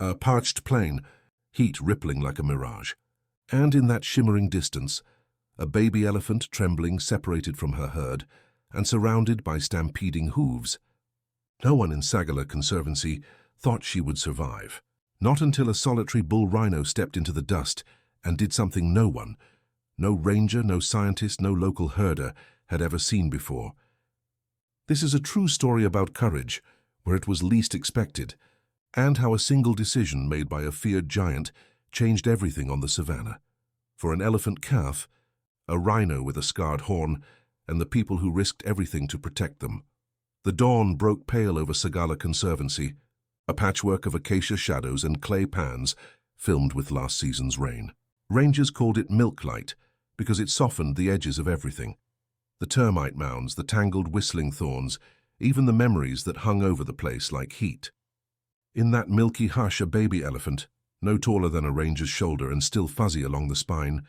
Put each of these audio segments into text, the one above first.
A parched plain, heat rippling like a mirage. And in that shimmering distance, a baby elephant trembling separated from her herd and surrounded by stampeding hooves. No one in Sagala Conservancy thought she would survive. Not until a solitary bull rhino stepped into the dust and did something no one, no ranger, no scientist, no local herder had ever seen before. This is a true story about courage, where it was least expected, and how a single decision made by a feared giant changed everything on the savannah. For an elephant calf, a rhino with a scarred horn, and the people who risked everything to protect them. The dawn broke pale over Sagala Conservancy, a patchwork of acacia shadows and clay pans filmed with last season's rain. Rangers called it milk light because it softened the edges of everything. The termite mounds, the tangled whistling thorns, even the memories that hung over the place like heat. In that milky hush, a baby elephant, no taller than a ranger's shoulder and still fuzzy along the spine,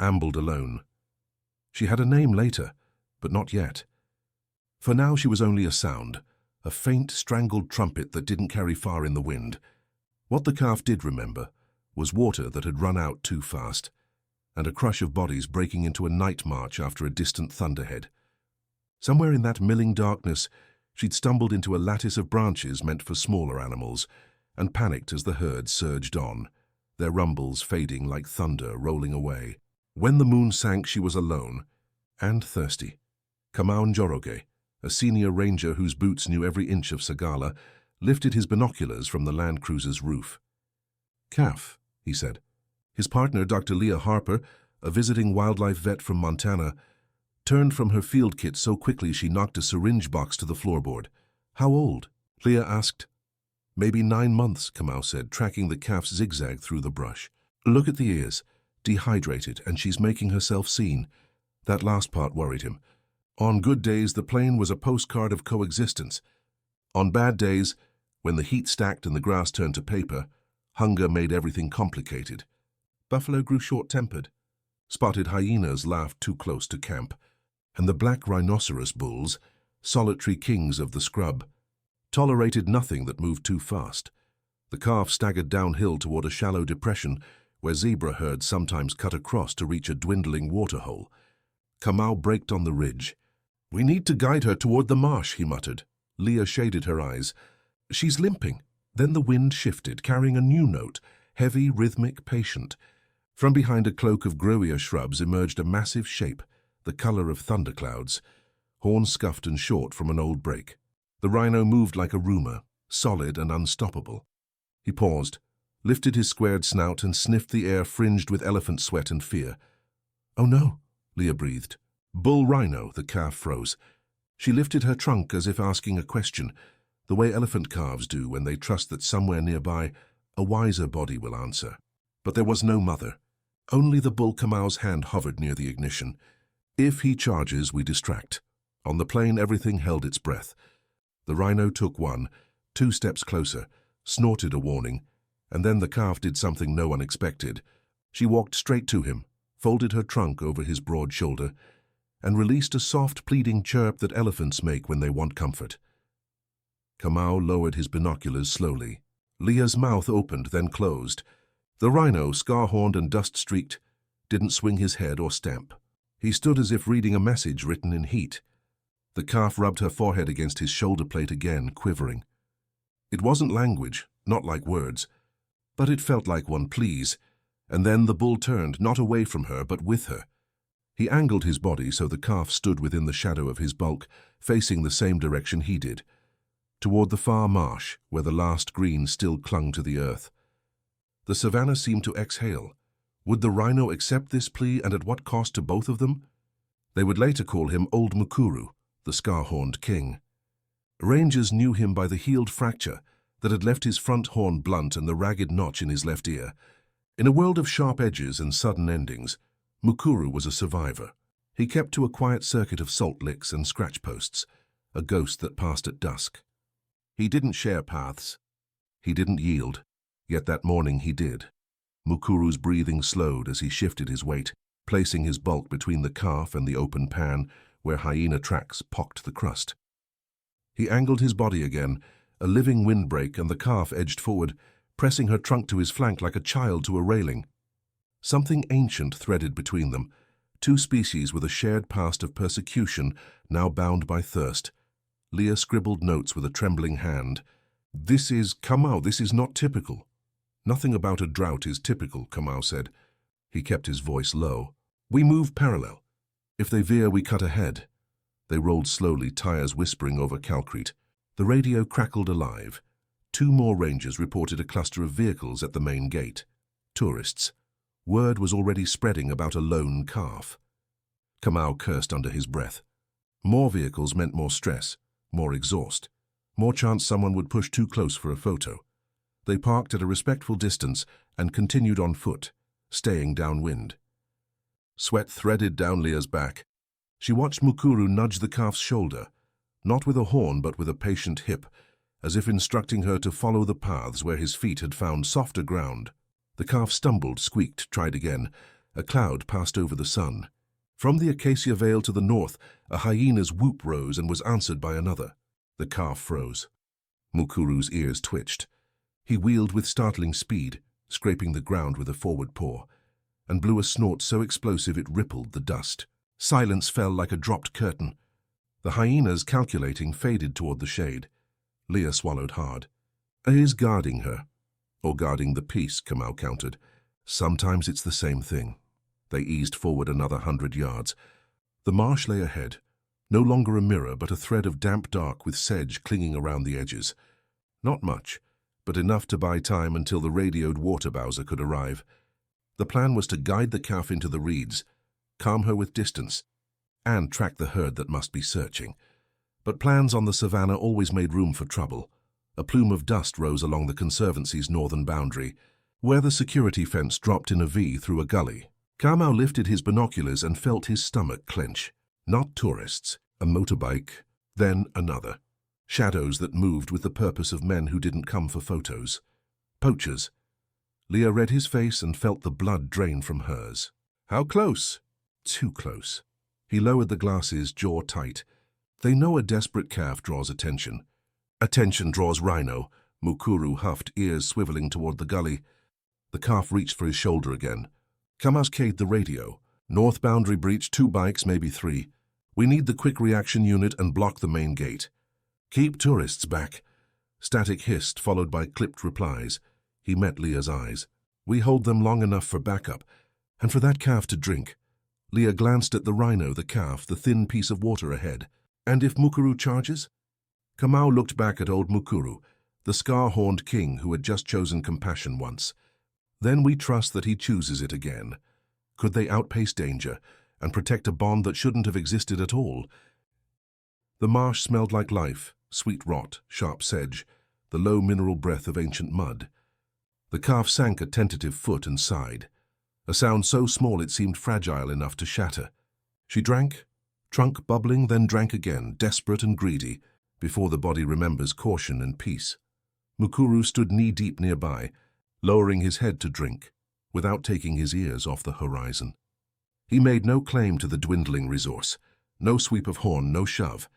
ambled alone. She had a name later, but not yet. For now she was only a sound, a faint, strangled trumpet that didn't carry far in the wind. What the calf did remember was water that had run out too fast, and a crush of bodies breaking into a night march after a distant thunderhead. Somewhere in that milling darkness, she'd stumbled into a lattice of branches meant for smaller animals, and panicked as the herd surged on, their rumbles fading like thunder rolling away. When the moon sank, she was alone, and thirsty. Kamau Njoroge, a senior ranger whose boots knew every inch of Sagala, lifted his binoculars from the Land Cruiser's roof. "Calf," he said. His partner, Dr. Leah Harper, a visiting wildlife vet from Montana, turned from her field kit so quickly she knocked a syringe box to the floorboard. "How old?" Leah asked. "Maybe 9 months," Kamau said, tracking the calf's zigzag through the brush. "Look at the ears. Dehydrated, and she's making herself seen." That last part worried him. On good days, the plain was a postcard of coexistence. On bad days, when the heat stacked and the grass turned to paper, hunger made everything complicated. Buffalo grew short-tempered. Spotted hyenas laughed too close to camp. And the black rhinoceros bulls, solitary kings of the scrub, tolerated nothing that moved too fast. The calf staggered downhill toward a shallow depression where zebra herds sometimes cut across to reach a dwindling waterhole. Kamau braked on the ridge. "We need to guide her toward the marsh," he muttered. Leah shaded her eyes. "She's limping." Then the wind shifted, carrying a new note, heavy, rhythmic, patient. From behind a cloak of growia shrubs emerged a massive shape, the color of thunderclouds, horns scuffed and short from an old brake. The rhino moved like a rumor, solid and unstoppable. He paused, lifted his squared snout and sniffed the air fringed with elephant sweat and fear. "Oh no," Leah breathed. "Bull rhino," the calf froze. She lifted her trunk as if asking a question, the way elephant calves do when they trust that somewhere nearby a wiser body will answer. But there was no mother. Only the bull Kamau's hand hovered near the ignition. If he charges, we distract. On the plain, everything held its breath. The rhino took 1, 2 steps closer, snorted a warning, and then the calf did something no one expected. She walked straight to him, folded her trunk over his broad shoulder, and released a soft, pleading chirp that elephants make when they want comfort. Kamau lowered his binoculars slowly. Leah's mouth opened, then closed. The rhino, scar-horned and dust-streaked, didn't swing his head or stamp. He stood as if reading a message written in heat. The calf rubbed her forehead against his shoulder plate again, quivering. It wasn't language, not like words, but it felt like one, "Please." And then the bull turned, not away from her, but with her. He angled his body so the calf stood within the shadow of his bulk, facing the same direction he did, toward the far marsh where the last green still clung to the earth. The savannah seemed to exhale. Would the rhino accept this plea, and at what cost to both of them? They would later call him Old Mukuru, the scar-horned king. Rangers knew him by the healed fracture that had left his front horn blunt and the ragged notch in his left ear. In a world of sharp edges and sudden endings, Mukuru was a survivor. He kept to a quiet circuit of salt licks and scratch posts, a ghost that passed at dusk. He didn't share paths. He didn't yield, yet that morning he did. Mukuru's breathing slowed as he shifted his weight, placing his bulk between the calf and the open pan where hyena tracks pocked the crust. He angled his body again, a living windbreak, and the calf edged forward, pressing her trunk to his flank like a child to a railing. Something ancient threaded between them, two species with a shared past of persecution, now bound by thirst. Leah scribbled notes with a trembling hand. "This is Kamau, this is not typical." "Nothing about a drought is typical," Kamau said. He kept his voice low. "We move parallel. If they veer, we cut ahead." They rolled slowly, tires whispering over calcrete. The radio crackled alive. 2 more rangers reported a cluster of vehicles at the main gate. Tourists. Word was already spreading about a lone calf. Kamau cursed under his breath. More vehicles meant more stress, more exhaust, more chance someone would push too close for a photo. They parked at a respectful distance and continued on foot, staying downwind. Sweat threaded down Leah's back. She watched Mukuru nudge the calf's shoulder, not with a horn but with a patient hip, as if instructing her to follow the paths where his feet had found softer ground. The calf stumbled, squeaked, tried again. A cloud passed over the sun. From the acacia vale to the north, a hyena's whoop rose and was answered by another. The calf froze. Mukuru's ears twitched. He wheeled with startling speed, scraping the ground with a forward paw, and blew a snort so explosive it rippled the dust. Silence fell like a dropped curtain. The hyenas, calculating, faded toward the shade. Leah swallowed hard. "Is guarding her, or guarding the peace," Kamau countered. "Sometimes it's the same thing." They eased forward another 100 yards. The marsh lay ahead, no longer a mirror but a thread of damp dark with sedge clinging around the edges. Not much, but enough to buy time until the radioed water bowser could arrive. The plan was to guide the calf into the reeds, calm her with distance, and track the herd that must be searching. But plans on the savannah always made room for trouble. A plume of dust rose along the Conservancy's northern boundary, where the security fence dropped in a V through a gully. Kamau lifted his binoculars and felt his stomach clench. Not tourists, a motorbike, then another. Shadows that moved with the purpose of men who didn't come for photos. Poachers. Leah read his face and felt the blood drain from hers. "How close?" "Too close." He lowered the glasses, jaw tight. "They know a desperate calf draws attention." "Attention draws rhino," Mukuru huffed, ears swiveling toward the gully. The calf reached for his shoulder again. Kamau's keyed the radio. "North boundary breach, 2 bikes, maybe 3. We need the quick reaction unit and block the main gate. Keep tourists back." Static hissed, followed by clipped replies. He met Leah's eyes. "We hold them long enough for backup, and for that calf to drink." Leah glanced at the rhino, the calf, the thin piece of water ahead. "And if Mukuru charges?" Kamau looked back at old Mukuru, the scar-horned king who had just chosen compassion once. "Then we trust that he chooses it again. Could they outpace danger and protect a bond that shouldn't have existed at all?" The marsh smelled like life, sweet rot, sharp sedge, the low mineral breath of ancient mud. The calf sank a tentative foot and sighed, a sound so small it seemed fragile enough to shatter. She drank, trunk bubbling, then drank again, desperate and greedy, before the body remembers caution and peace. Mukuru stood knee-deep nearby, lowering his head to drink, without taking his ears off the horizon. He made no claim to the dwindling resource, no sweep of horn, no shove.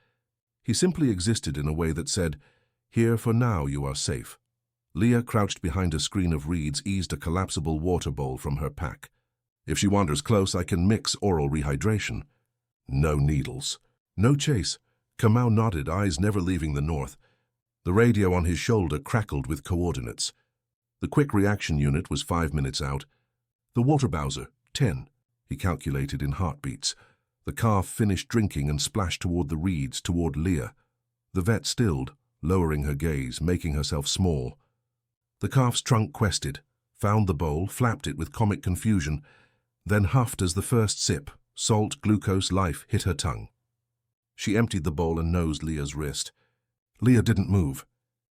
He simply existed in a way that said, "Here for now you are safe." Leah, crouched behind a screen of reeds, eased a collapsible water bowl from her pack. "If she wanders close, I can mix oral rehydration." "No needles." "No chase." Kamau nodded, eyes never leaving the north. The radio on his shoulder crackled with coordinates. The quick reaction unit was 5 minutes out. The water bowser, 10, he calculated in heartbeats. The calf finished drinking and splashed toward the reeds, toward Leah. The vet stilled, lowering her gaze, making herself small. The calf's trunk quested, found the bowl, flapped it with comic confusion, then huffed as the first sip, salt, glucose, life, hit her tongue. She emptied the bowl and nosed Leah's wrist. Leah didn't move.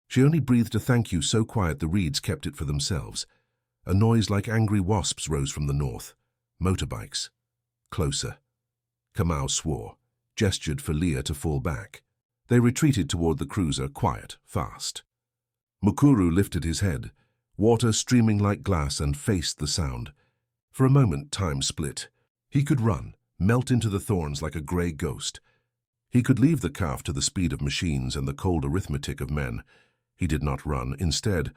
She only breathed a thank you so quiet the reeds kept it for themselves. A noise like angry wasps rose from the north. Motorbikes. Closer. Kamau swore, gestured for Leah to fall back. They retreated toward the cruiser, quiet, fast. Mukuru lifted his head, water streaming like glass, and faced the sound. For a moment, time split. He could run, melt into the thorns like a grey ghost. He could leave the calf to the speed of machines and the cold arithmetic of men. He did not run. Instead,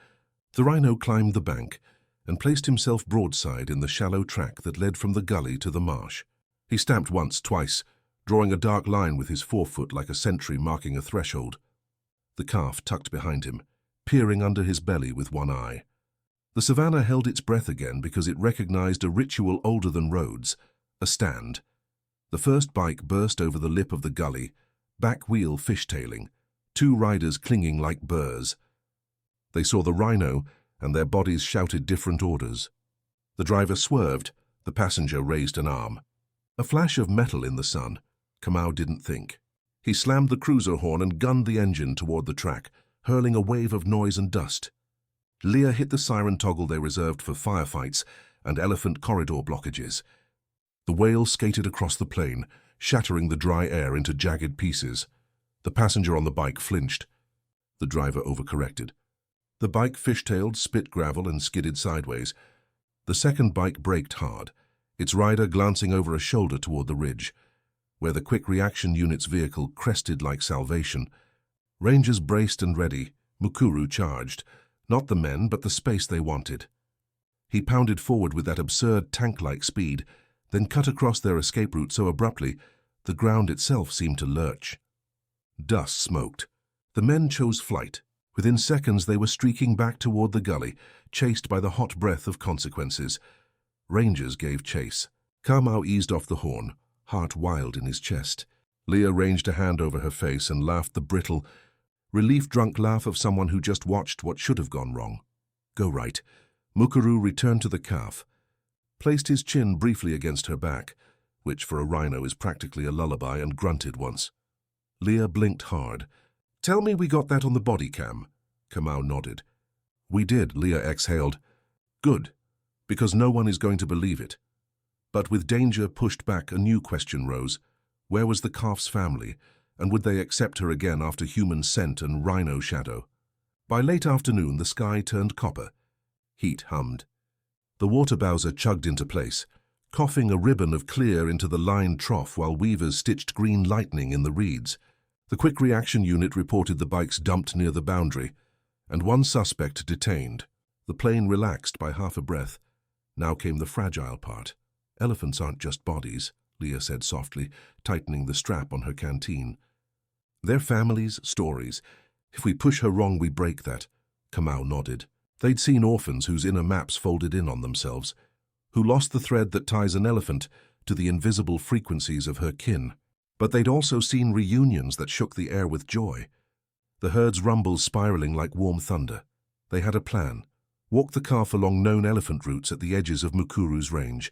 The rhino climbed the bank and placed himself broadside in the shallow track that led from the gully to the marsh. He stamped once, twice, drawing a dark line with his forefoot like a sentry marking a threshold. The calf tucked behind him, peering under his belly with one eye. The savannah held its breath again because it recognized a ritual older than roads, a stand. The first bike burst over the lip of the gully, back wheel fishtailing, two riders clinging like burrs. They saw the rhino, and their bodies shouted different orders. The driver swerved, the passenger raised an arm. A flash of metal in the sun. Kamau didn't think. He slammed the cruiser horn and gunned the engine toward the track, hurling a wave of noise and dust. Leah hit the siren toggle they reserved for firefights and elephant corridor blockages. The whale skated across the plain, shattering the dry air into jagged pieces. The passenger on the bike flinched. The driver overcorrected. The bike fishtailed, spit gravel, and skidded sideways. The second bike braked hard, its rider glancing over a shoulder toward the ridge, where the quick reaction unit's vehicle crested like salvation. Rangers braced and ready. Mukuru charged. Not the men, but the space they wanted. He pounded forward with that absurd tank-like speed, then cut across their escape route so abruptly the ground itself seemed to lurch. Dust smoked. The men chose flight. Within seconds they were streaking back toward the gully, chased by the hot breath of consequences. Rangers gave chase. Kamau eased off the horn, heart wild in his chest. Leah ranged a hand over her face and laughed the brittle, relief-drunk laugh of someone who just watched what should have gone wrong. Go right. Mukuru returned to the calf, placed his chin briefly against her back, which for a rhino is practically a lullaby, and grunted once. Leah blinked hard. Tell me we got that on the body cam. Kamau nodded. We did, Leah exhaled. Good, because no one is going to believe it. But with danger pushed back, a new question rose. Where was the calf's family, and would they accept her again after human scent and rhino shadow? By late afternoon, the sky turned copper. Heat hummed. The water bowser chugged into place, coughing a ribbon of clear into the lined trough while weavers stitched green lightning in the reeds. The quick reaction unit reported the bikes dumped near the boundary, and one suspect detained. The plane relaxed by half a breath. Now came the fragile part. Elephants aren't just bodies, Leah said softly, tightening the strap on her canteen. They're families, stories. If we push her wrong, we break that. Kamau nodded. They'd seen orphans whose inner maps folded in on themselves, who lost the thread that ties an elephant to the invisible frequencies of her kin. But they'd also seen reunions that shook the air with joy. The herd's rumbles spiraling like warm thunder. They had a plan. Walk the calf along known elephant routes at the edges of Mukuru's range,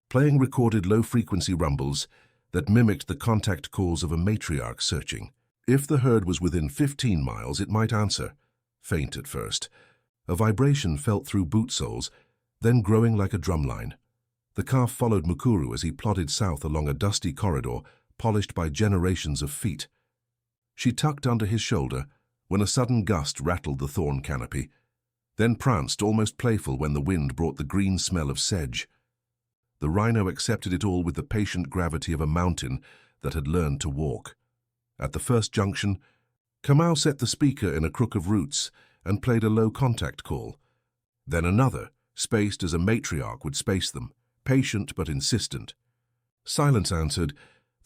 playing recorded low-frequency rumbles that mimicked the contact calls of a matriarch searching. If the herd was within 15 miles, it might answer, faint at first. A vibration felt through boot soles, then growing like a drumline. The calf followed Mukuru as he plodded south along a dusty corridor, polished by generations of feet. She tucked under his shoulder when a sudden gust rattled the thorn canopy, then pranced, almost playful, when the wind brought the green smell of sedge. The rhino accepted it all with the patient gravity of a mountain that had learned to walk. At the first junction, Kamau set the speaker in a crook of roots and played a low-contact call. Then another, spaced as a matriarch would space them, patient but insistent. Silence answered,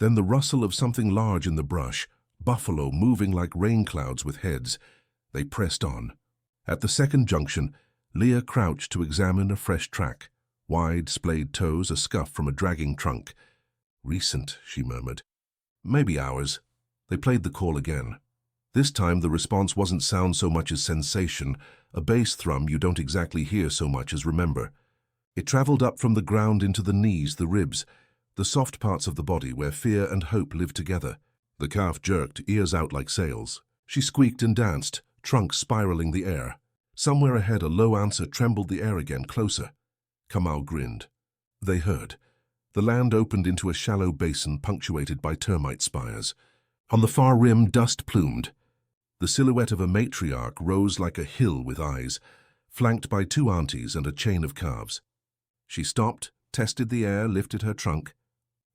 then the rustle of something large in the brush, buffalo moving like rain clouds with heads. They pressed on. At the second junction, Leah crouched to examine a fresh track. Wide, splayed toes, a scuff from a dragging trunk. Recent, she murmured. Maybe hours. They played the call again. This time the response wasn't sound so much as sensation, a bass thrum you don't exactly hear so much as remember. It traveled up from the ground into the knees, the ribs, the soft parts of the body where fear and hope live together. The calf jerked, ears out like sails. She squeaked and danced, trunk spiraling the air. Somewhere ahead, a low answer trembled the air again, closer. Kamau grinned. They heard. The land opened into a shallow basin punctuated by termite spires. On the far rim, dust plumed. The silhouette of a matriarch rose like a hill with eyes, flanked by two aunties and a chain of calves. She stopped, tested the air, lifted her trunk,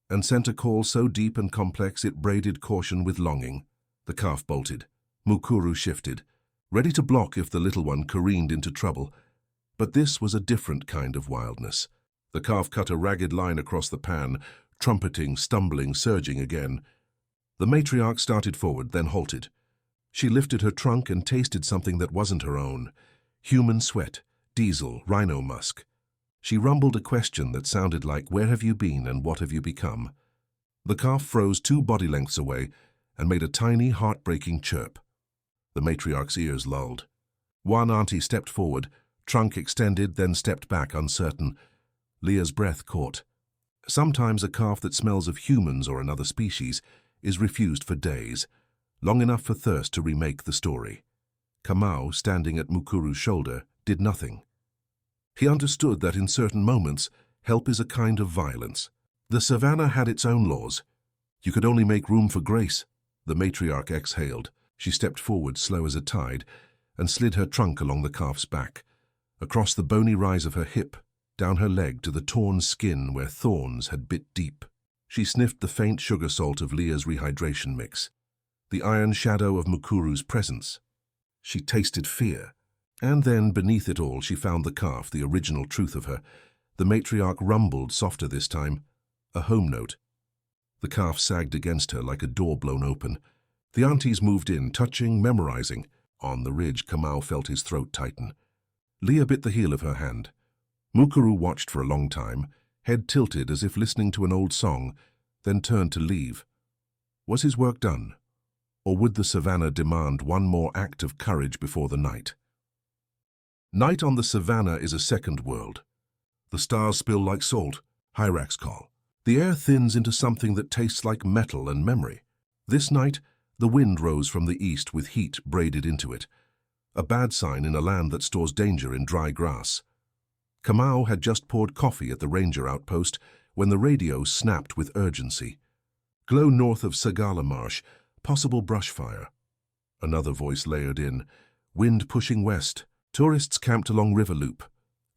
and sent a call so deep and complex it braided caution with longing. The calf bolted. Mukuru shifted. ready to block if the little one careened into trouble. But this was a different kind of wildness. The calf cut a ragged line across the pan, trumpeting, stumbling, surging again. The matriarch started forward, then halted. She lifted her trunk and tasted something that wasn't her own. Human sweat, diesel, rhino musk. She rumbled a question that sounded like, "Where have you been and what have you become?" The calf froze 2 body lengths away and made a tiny, heartbreaking chirp. The matriarch's ears lulled. One auntie stepped forward, trunk extended, then stepped back, uncertain. Leah's breath caught. Sometimes a calf that smells of humans or another species is refused for days, long enough for thirst to remake the story. Kamau, standing at Mukuru's shoulder, did nothing. He understood that in certain moments, help is a kind of violence. The savannah had its own laws. You could only make room for grace. The matriarch exhaled. She stepped forward, slow as a tide, and slid her trunk along the calf's back, across the bony rise of her hip, down her leg to the torn skin where thorns had bit deep. She sniffed the faint sugar salt of Leah's rehydration mix, the iron shadow of Mukuru's presence. She tasted fear. And then, beneath it all, she found the calf, the original truth of her. The matriarch rumbled, softer this time, a home note. The calf sagged against her like a door blown open. The aunties moved in, touching, memorizing. On the ridge, Kamau felt his throat tighten. Leah bit the heel of her hand. Mukuru watched for a long time, head tilted as if listening to an old song, then turned to leave. Was his work done? Or would the savannah demand one more act of courage before the night? Night on the savannah is a second world. The stars spill like salt, hyrax call. The air thins into something that tastes like metal and memory. This night, the wind rose from the east with heat braided into it, a bad sign in a land that stores danger in dry grass. Kamau had just poured coffee at the ranger outpost when the radio snapped with urgency. Glow north of Sagala Marsh, possible brush fire. Another voice layered in, wind pushing west. Tourists camped along River Loop.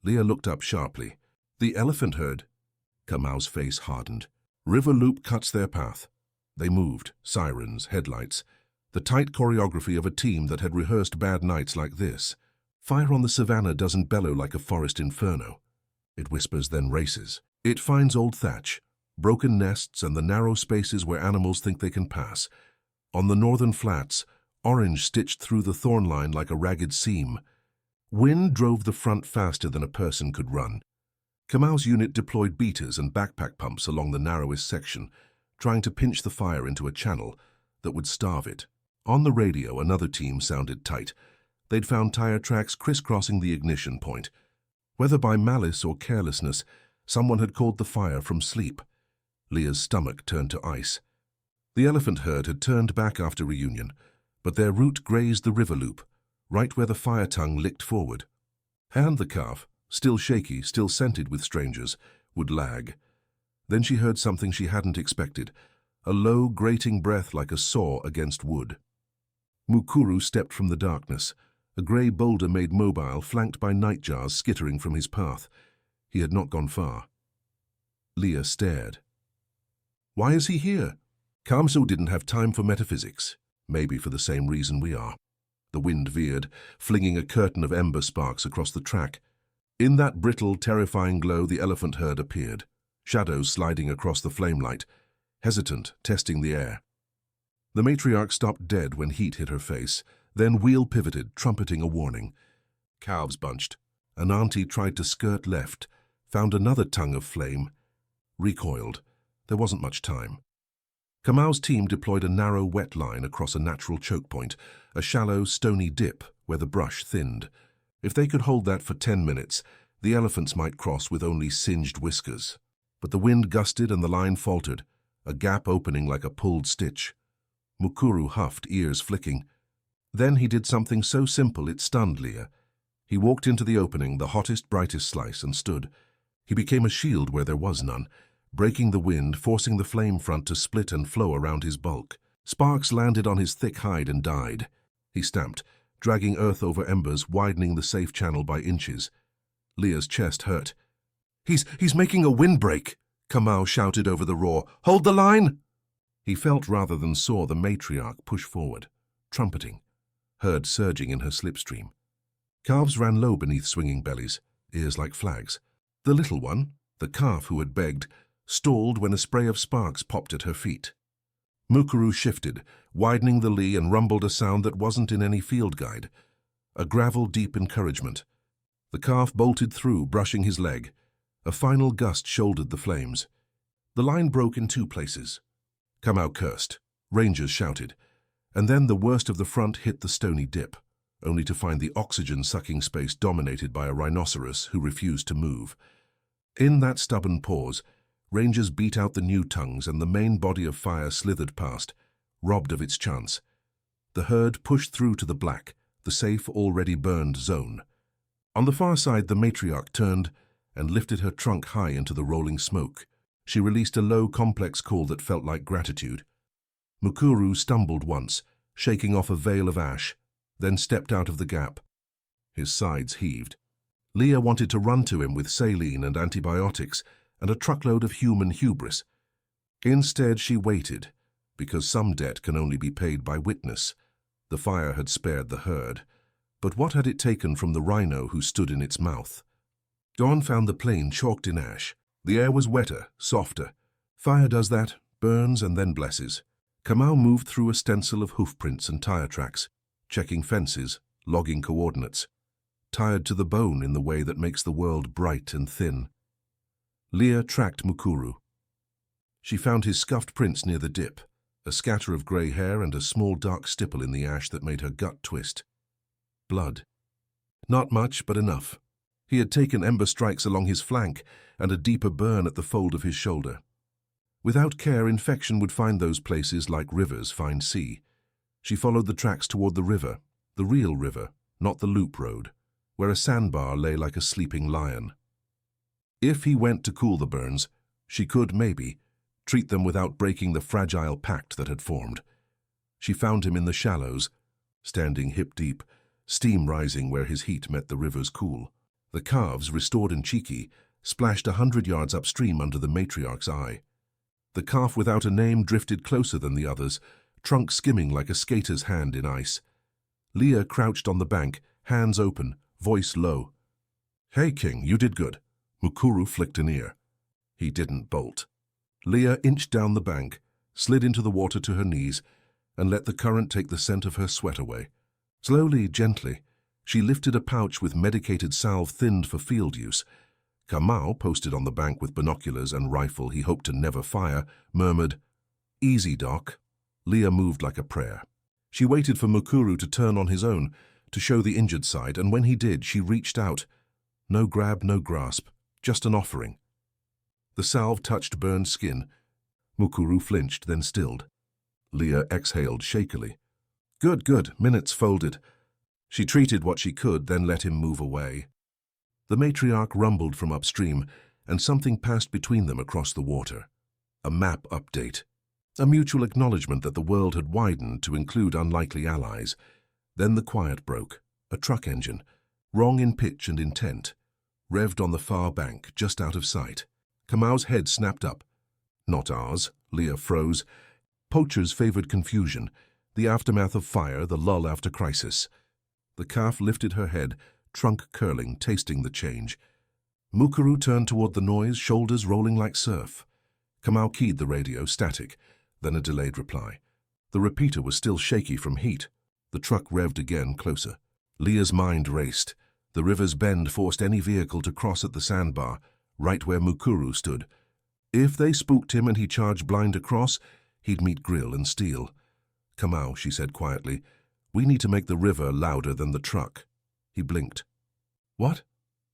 Leah looked up sharply. The elephant herd. Kamau's face hardened. River Loop cuts their path. They moved, sirens, headlights, the tight choreography of a team that had rehearsed bad nights like this. Fire on the savannah doesn't bellow like a forest inferno. It whispers, then races. It finds old thatch, broken nests, and the narrow spaces where animals think they can pass. On the northern flats, orange stitched through the thorn line like a ragged seam. Wind drove the front faster than a person could run. Kamau's unit deployed beaters and backpack pumps along the narrowest section, trying to pinch the fire into a channel that would starve it. On the radio, another team sounded tight. They'd found tire tracks crisscrossing the ignition point. Whether by malice or carelessness, someone had called the fire from sleep. Leah's stomach turned to ice. The elephant herd had turned back after reunion, but their route grazed the river loop, right where the fire tongue licked forward. And the calf, still shaky, still scented with strangers, would lag. Then she heard something she hadn't expected, a low, grating breath like a saw against wood. Mukuru stepped from the darkness, a grey boulder made mobile, flanked by nightjars skittering from his path. He had not gone far. Leah stared. Why is he here? Kamsu didn't have time for metaphysics, maybe for the same reason we are. The wind veered, flinging a curtain of ember sparks across the track. In that brittle, terrifying glow, the elephant herd appeared, shadows sliding across the flame light, hesitant, testing the air. The matriarch stopped dead when heat hit her face, then wheel pivoted, trumpeting a warning. Calves bunched. An auntie tried to skirt left, found another tongue of flame, recoiled. There wasn't much time. Kamau's team deployed a narrow, wet line across a natural choke point, a shallow, stony dip where the brush thinned. If they could hold that for 10 minutes, the elephants might cross with only singed whiskers. But the wind gusted and the line faltered, a gap opening like a pulled stitch. Mukuru huffed, ears flicking. Then he did something so simple it stunned Leah. He walked into the opening, the hottest, brightest slice, and stood. He became a shield where there was none, breaking the wind, forcing the flame front to split and flow around his bulk. Sparks landed on his thick hide and died. He stamped, dragging earth over embers, widening the safe channel by inches. Leah's chest hurt. He's making a windbreak, Kamau shouted over the roar. Hold the line! He felt rather than saw the matriarch push forward, trumpeting. herd surging in her slipstream. Calves ran low beneath swinging bellies, ears like flags. The little one, the calf who had begged, stalled when a spray of sparks popped at her feet. Mukuru shifted, widening the lee, and rumbled a sound that wasn't in any field guide, a gravel-deep encouragement. The calf bolted through, brushing his leg. A final gust shouldered the flames. The line broke in 2 places. Kamau cursed. Rangers shouted. And then the worst of the front hit the stony dip, only to find the oxygen-sucking space dominated by a rhinoceros who refused to move. In that stubborn pause, Rangers beat out the new tongues and the main body of fire slithered past, robbed of its chance. The herd pushed through to the black, the safe, already burned zone. On the far side, the matriarch turned and lifted her trunk high into the rolling smoke. She released a low, complex call that felt like gratitude. Mukuru stumbled once, shaking off a veil of ash, then stepped out of the gap. His sides heaved. Leah wanted to run to him with saline and antibiotics and a truckload of human hubris. Instead, she waited, because some debt can only be paid by witness. The fire had spared the herd, but what had it taken from the rhino who stood in its mouth? Dawn found the plain chalked in ash. The air was wetter, softer. Fire does that, burns and then blesses. Kamau moved through a stencil of hoofprints and tire tracks, checking fences, logging coordinates. Tired to the bone in the way that makes the world bright and thin. Leah tracked Mukuru. She found his scuffed prints near the dip, a scatter of grey hair and a small dark stipple in the ash that made her gut twist. Blood. Not much, but enough. He had taken ember strikes along his flank and a deeper burn at the fold of his shoulder. Without care, infection would find those places like rivers find sea. She followed the tracks toward the river, the real river, not the loop road, where a sandbar lay like a sleeping lion. If he went to cool the burns, she could, maybe, treat them without breaking the fragile pact that had formed. She found him in the shallows, standing hip-deep, steam rising where his heat met the river's cool. The calves, restored and cheeky, splashed 100 yards upstream under the matriarch's eye. The calf without a name drifted closer than the others, trunk skimming like a skater's hand in ice. Leah crouched on the bank, hands open, voice low. "Hey, King, you did good." Mukuru flicked an ear. He didn't bolt. Leah inched down the bank, slid into the water to her knees, and let the current take the scent of her sweat away. Slowly, gently, she lifted a pouch with medicated salve thinned for field use. Kamau, posted on the bank with binoculars and rifle he hoped to never fire, murmured, "Easy, Doc." Leah moved like a prayer. She waited for Mukuru to turn on his own, to show the injured side, and when he did, she reached out. No grab, no grasp, just an offering. The salve touched burned skin. Mukuru flinched, then stilled. Leah exhaled shakily. Good, good, minutes folded. She treated what she could, then let him move away. The matriarch rumbled from upstream, and something passed between them across the water. A map update. A mutual acknowledgement that the world had widened to include unlikely allies. Then the quiet broke. A truck engine, wrong in pitch and intent, revved on the far bank, just out of sight. Kamau's head snapped up. Not ours. Leah froze. Poachers favored confusion. The aftermath of fire, the lull after crisis. The calf lifted her head, trunk curling, tasting the change. Mukuru turned toward the noise, shoulders rolling like surf. Kamau keyed the radio, static, then a delayed reply. The repeater was still shaky from heat. The truck revved again, closer. Leah's mind raced. The river's bend forced any vehicle to cross at the sandbar, right where Mukuru stood. If they spooked him and he charged blind across, he'd meet grill and steel. Kamau, she said quietly, we need to make the river louder than the truck. He blinked. What?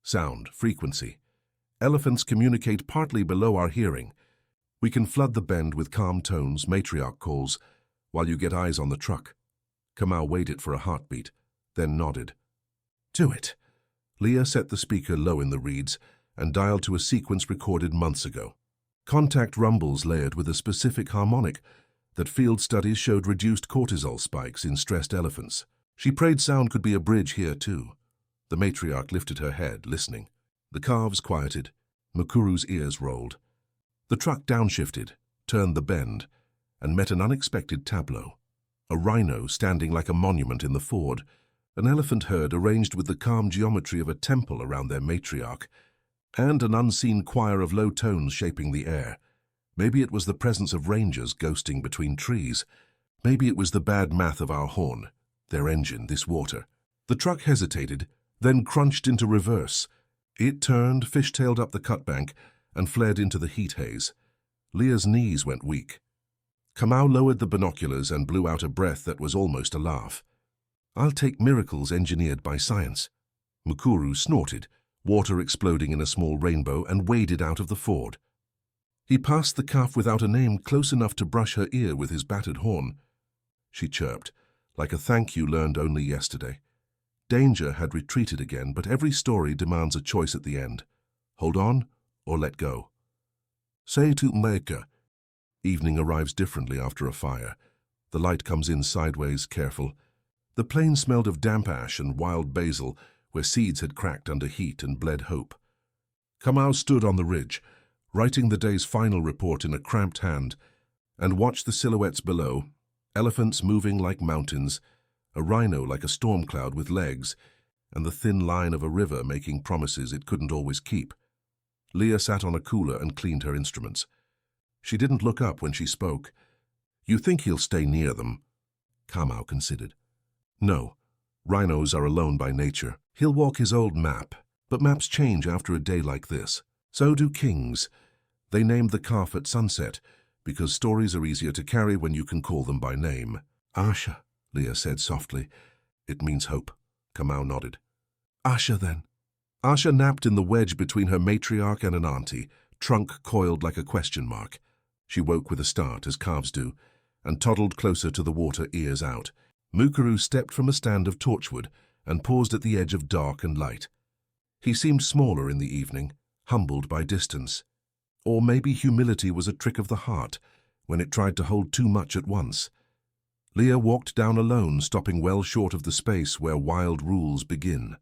Sound, frequency. Elephants communicate partly below our hearing. We can flood the bend with calm tones, matriarch calls, while you get eyes on the truck. Kamau waited for a heartbeat, then nodded. Do it. Leah set the speaker low in the reeds and dialed to a sequence recorded months ago. Contact rumbles layered with a specific harmonic that field studies showed reduced cortisol spikes in stressed elephants. She prayed sound could be a bridge here too. The matriarch lifted her head, listening. The calves quieted. Mukuru's ears rolled. The truck downshifted, turned the bend, and met an unexpected tableau. a rhino standing like a monument in the ford, an elephant herd arranged with the calm geometry of a temple around their matriarch, and an unseen choir of low tones shaping the air. Maybe it was the presence of rangers ghosting between trees. Maybe it was the bad math of our horn, their engine, this water. The truck hesitated, then crunched into reverse. It turned, fishtailed up the cutbank, and fled into the heat haze. Leah's knees went weak. Kamau lowered the binoculars and blew out a breath that was almost a laugh. "I'll take miracles engineered by science." Mukuru snorted, water exploding in a small rainbow, and waded out of the ford. He passed the calf without a name close enough to brush her ear with his battered horn. She chirped, like a thank you learned only yesterday. Danger had retreated again, but every story demands a choice at the end. Hold on or let go. Say to Meka. Evening arrives differently after a fire. The light comes in sideways, careful. The plain smelled of damp ash and wild basil, where seeds had cracked under heat and bled hope. Kamau stood on the ridge, writing the day's final report in a cramped hand, and watched the silhouettes below, elephants moving like mountains, a rhino like a storm cloud with legs, and the thin line of a river making promises it couldn't always keep. Leah sat on a cooler and cleaned her instruments. She didn't look up when she spoke. "You think he'll stay near them?" Kamau considered. "No. Rhinos are alone by nature. He'll walk his old map, but maps change after a day like this. So do kings. They named the calf at sunset, because stories are easier to carry when you can call them by name." "Asha," Leah said softly. "It means hope." Kamau nodded. "Asha, then." Asha napped in the wedge between her matriarch and an auntie, trunk coiled like a question mark. She woke with a start, as calves do, and toddled closer to the water, ears out. Mukuru stepped from a stand of torchwood and paused at the edge of dark and light. He seemed smaller in the evening, humbled by distance. Or maybe humility was a trick of the heart, when it tried to hold too much at once. Leah walked down alone, stopping well short of the space where wild rules begin.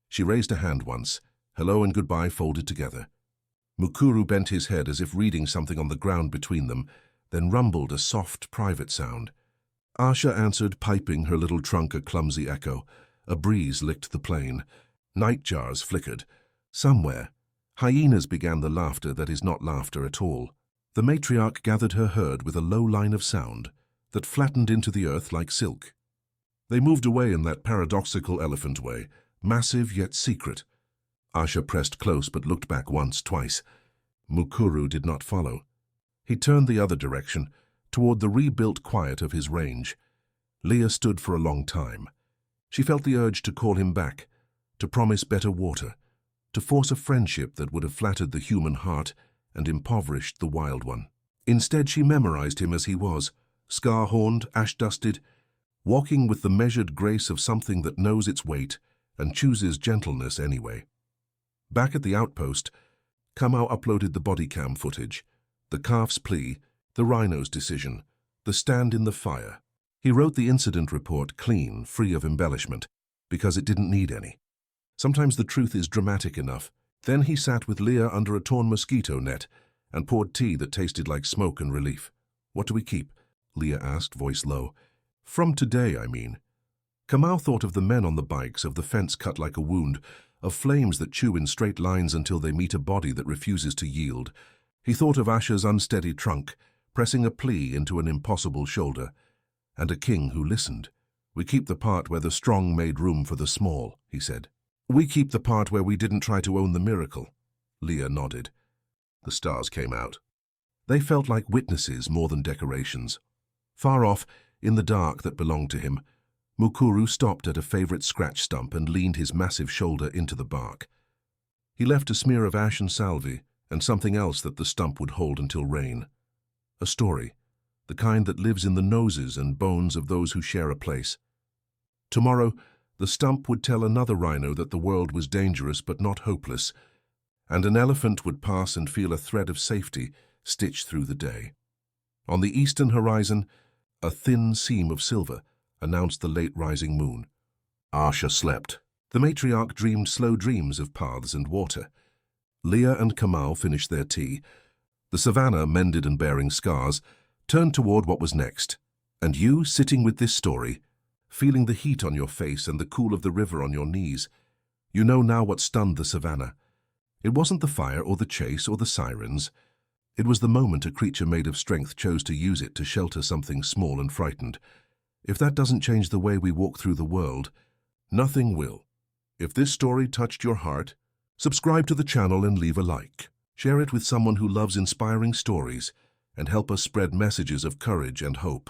She raised a hand once, hello and goodbye folded together. Mukuru bent his head as if reading something on the ground between them, then rumbled a soft, private sound. Asha answered, piping her little trunk a clumsy echo. A breeze licked the plain. Nightjars flickered. Somewhere, hyenas began the laughter that is not laughter at all. The matriarch gathered her herd with a low line of sound that flattened into the earth like silk. They moved away in that paradoxical elephant way, massive yet secret. Asha pressed close but looked back once, twice. Mukuru did not follow. He turned the other direction, toward the rebuilt quiet of his range. Leah stood for a long time. She felt the urge to call him back, to promise better water, to force a friendship that would have flattered the human heart and impoverished the wild one. Instead, she memorized him as he was, scar-horned, ash-dusted, walking with the measured grace of something that knows its weight and chooses gentleness anyway. Back at the outpost, Kamau uploaded the body cam footage, the calf's plea, the rhino's decision, the stand in the fire. He wrote the incident report clean, free of embellishment, because it didn't need any. Sometimes the truth is dramatic enough. Then he sat with Leah under a torn mosquito net and poured tea that tasted like smoke and relief. "What do we keep?" Leah asked, voice low. "From today, I mean." Kamau thought of the men on the bikes, of the fence cut like a wound, of flames that chew in straight lines until they meet a body that refuses to yield. He thought of Asha's unsteady trunk, pressing a plea into an impossible shoulder, and a king who listened. "We keep the part where the strong made room for the small," he said. "We keep the part where we didn't try to own the miracle." Leah nodded. The stars came out. They felt like witnesses more than decorations. Far off, in the dark that belonged to him, Mukuru stopped at a favorite scratch stump and leaned his massive shoulder into the bark. He left a smear of ash and salvie, and something else that the stump would hold until rain. A story, the kind that lives in the noses and bones of those who share a place. Tomorrow, the stump would tell another rhino that the world was dangerous but not hopeless, and an elephant would pass and feel a thread of safety stitched through the day. On the eastern horizon, a thin seam of silver announced the late-rising moon. Asha slept. The matriarch dreamed slow dreams of paths and water. Leah and Kamau finished their tea. The savannah, mended and bearing scars, turned toward what was next. And you, sitting with this story, feeling the heat on your face and the cool of the river on your knees, you know now what stunned the savannah. It wasn't the fire or the chase or the sirens. It was the moment a creature made of strength chose to use it to shelter something small and frightened. If that doesn't change the way we walk through the world, nothing will. If this story touched your heart, subscribe to the channel and leave a like. Share it with someone who loves inspiring stories and help us spread messages of courage and hope.